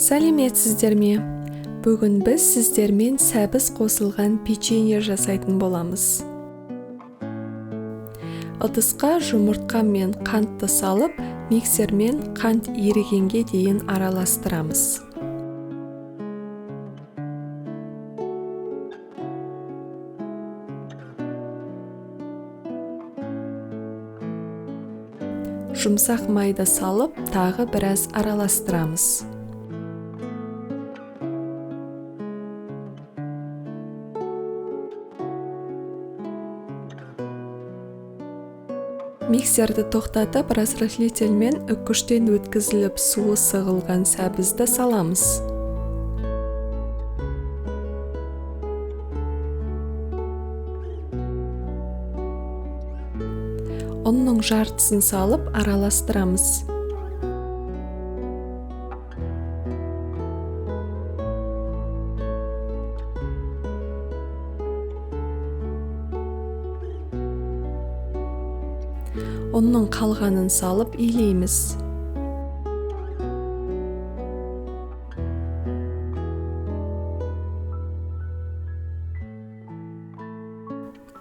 Сәлеметсіздер ме? Бүгін біз сіздермен сәбіз қосылған печенье жасайтын боламыз. Ыдысқа жұмыртқа мен қантты салып, миксермен қант ерігенге дейін араластырамыз. Жұмсақ майды салып, тағы біраз араластырамыз. Миксерді тоқтатып, разрыхлительмен үккіштен өткізіліп суы сығылған сәбізді саламыз. Ұнның жартысын салып араластырамыз. Ұнның қалғанын салып илейміз.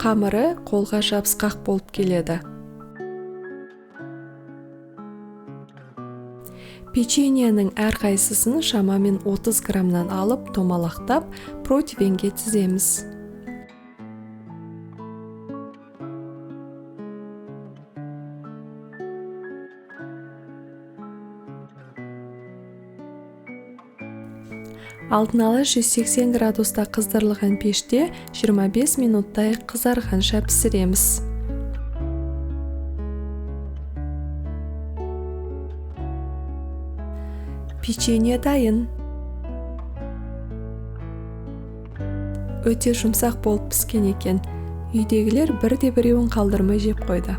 Қамыры қолға жабысқақ болып келеді. Печеньенің әрқайсысын шамамен 30 граммнан алып, томалақтап, противенге тіземіз. Алдын ала 180 градуста қыздырылған пеште 25 минуттай қызарғанша пісіреміз. Печенье дайын. Өте жұмсақ болып піскен екен. Үйдегілер бірде-біреуін қалдырмай жеп қойды.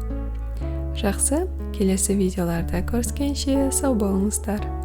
Жақсы, келесі видеоларда көріскенше сау болыңыздар.